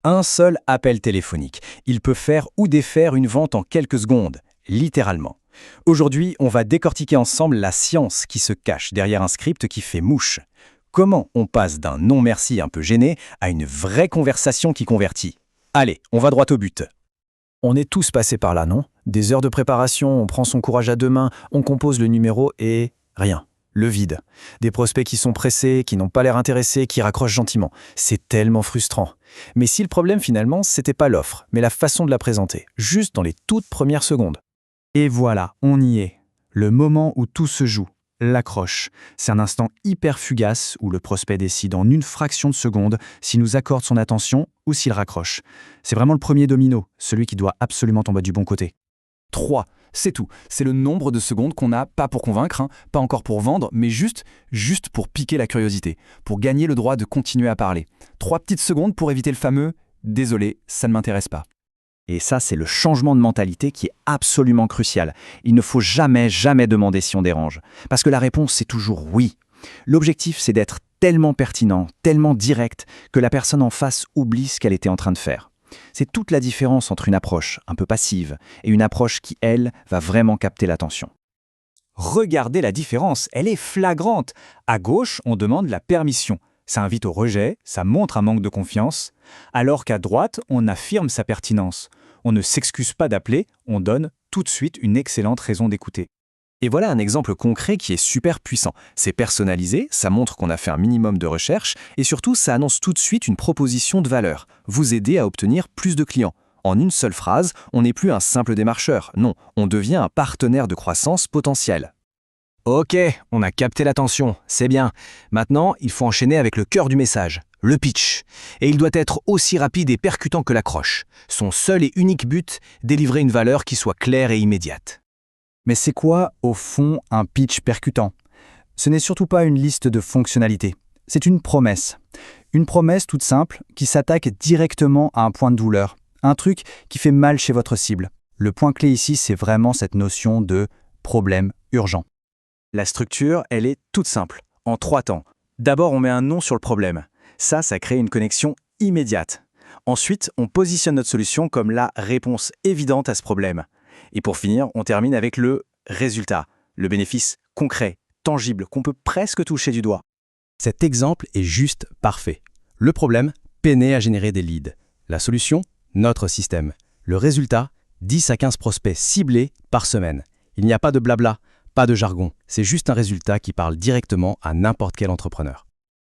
Un seul appel téléphonique. Il peut faire ou défaire une vente en quelques secondes, littéralement. Aujourd'hui, on va décortiquer ensemble la science qui se cache derrière un script qui fait mouche. Comment on passe d'un non merci un peu gêné à une vraie conversation qui convertit. Allez, on va droit au but. On est tous passés par là, non? Des heures de préparation, on prend son courage à deux mains, on compose le numéro et rien. Le vide. Des prospects qui sont pressés, qui n'ont pas l'air intéressés, qui raccrochent gentiment. C'est tellement frustrant. Mais si le problème finalement, c'était pas l'offre, mais la façon de la présenter, juste dans les toutes premières secondes. Et voilà, on y est. Le moment où tout se joue, l'accroche. C'est un instant hyper fugace où le prospect décide en une fraction de seconde s'il nous accorde son attention ou s'il raccroche. C'est vraiment le premier domino, celui qui doit absolument tomber du bon côté. 3, c'est tout. C'est le nombre de secondes qu'on n'a pas pour convaincre, pas encore pour vendre, mais juste pour piquer la curiosité, pour gagner le droit de continuer à parler. 3 petites secondes pour éviter le fameux « désolé, ça ne m'intéresse pas ». Et ça, c'est le changement de mentalité qui est absolument crucial. Il ne faut jamais demander si on dérange. Parce que la réponse, c'est toujours oui. L'objectif, c'est d'être tellement pertinent, tellement direct, que la personne en face oublie ce qu'elle était en train de faire. C'est toute la différence entre une approche un peu passive et une approche qui, elle, va vraiment capter l'attention. Regardez la différence, elle est flagrante. À gauche, on demande la permission. Ça invite au rejet, ça montre un manque de confiance. Alors qu'à droite, on affirme sa pertinence. On ne s'excuse pas d'appeler, on donne tout de suite une excellente raison d'écouter. Et voilà un exemple concret qui est super puissant. C'est personnalisé, ça montre qu'on a fait un minimum de recherche et surtout, ça annonce tout de suite une proposition de valeur. Vous aider à obtenir plus de clients. En une seule phrase, on n'est plus un simple démarcheur. Non, on devient un partenaire de croissance potentiel. Ok, on a capté l'attention, c'est bien. Maintenant, il faut enchaîner avec le cœur du message, le pitch. Et il doit être aussi rapide et percutant que l'accroche. Son seul et unique but, délivrer une valeur qui soit claire et immédiate. Mais c'est quoi, au fond, un pitch percutant? Ce n'est surtout pas une liste de fonctionnalités. C'est une promesse. Une promesse toute simple qui s'attaque directement à un point de douleur. Un truc qui fait mal chez votre cible. Le point clé ici, c'est vraiment cette notion de problème urgent. La structure, elle est toute simple, en 3 temps. D'abord, on met un nom sur le problème. Ça crée une connexion immédiate. Ensuite, on positionne notre solution comme la réponse évidente à ce problème. Et pour finir, on termine avec le résultat, le bénéfice concret, tangible, qu'on peut presque toucher du doigt. Cet exemple est juste parfait. Le problème, peiner à générer des leads. La solution, notre système. Le résultat, 10 à 15 prospects ciblés par semaine. Il n'y a pas de blabla, pas de jargon. C'est juste un résultat qui parle directement à n'importe quel entrepreneur.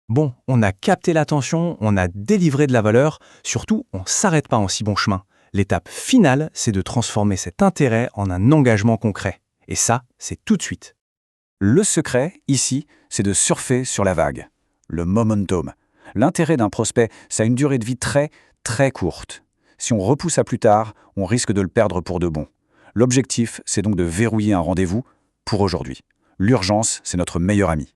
Bon, on a capté l'attention, on a délivré de la valeur, surtout, on ne s'arrête pas en si bon chemin. L'étape finale, c'est de transformer cet intérêt en un engagement concret. Et ça, c'est tout de suite. Le secret, ici, c'est de surfer sur la vague. Le momentum. L'intérêt d'un prospect, ça a une durée de vie très, très courte. Si on repousse à plus tard, on risque de le perdre pour de bon. L'objectif, c'est donc de verrouiller un rendez-vous pour aujourd'hui. L'urgence, c'est notre meilleur ami.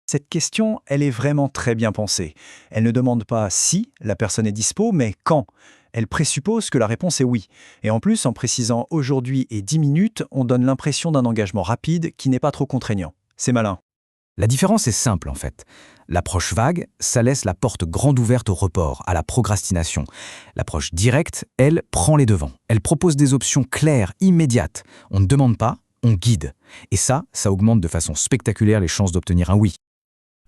Cette question, elle est vraiment très bien pensée. Elle ne demande pas si la personne est dispo, mais quand. Elle présuppose que la réponse est oui. Et en plus, en précisant aujourd'hui et 10 minutes, on donne l'impression d'un engagement rapide qui n'est pas trop contraignant. C'est malin. La différence est simple en fait. L'approche vague, ça laisse la porte grande ouverte au report, à la procrastination. L'approche directe, elle, prend les devants. Elle propose des options claires, immédiates. On ne demande pas, on guide. Et ça augmente de façon spectaculaire les chances d'obtenir un oui.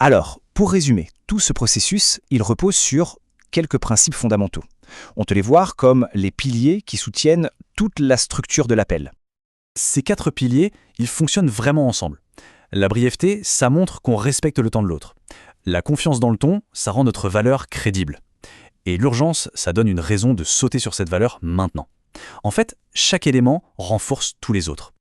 Alors, pour résumer, tout ce processus, il repose sur quelques principes fondamentaux. On te les voir comme les piliers qui soutiennent toute la structure de l'appel. Ces 4 piliers, ils fonctionnent vraiment ensemble. La brièveté, ça montre qu'on respecte le temps de l'autre. La confiance dans le ton, ça rend notre valeur crédible. Et l'urgence, ça donne une raison de sauter sur cette valeur maintenant. En fait, chaque élément renforce tous les autres.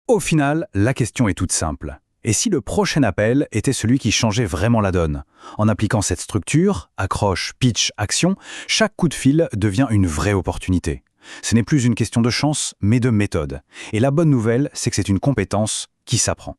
Au final, la question est toute simple. Et si le prochain appel était celui qui changeait vraiment la donne? En appliquant cette structure, accroche, pitch, action, chaque coup de fil devient une vraie opportunité. Ce n'est plus une question de chance, mais de méthode. Et la bonne nouvelle, c'est que c'est une compétence qui s'apprend.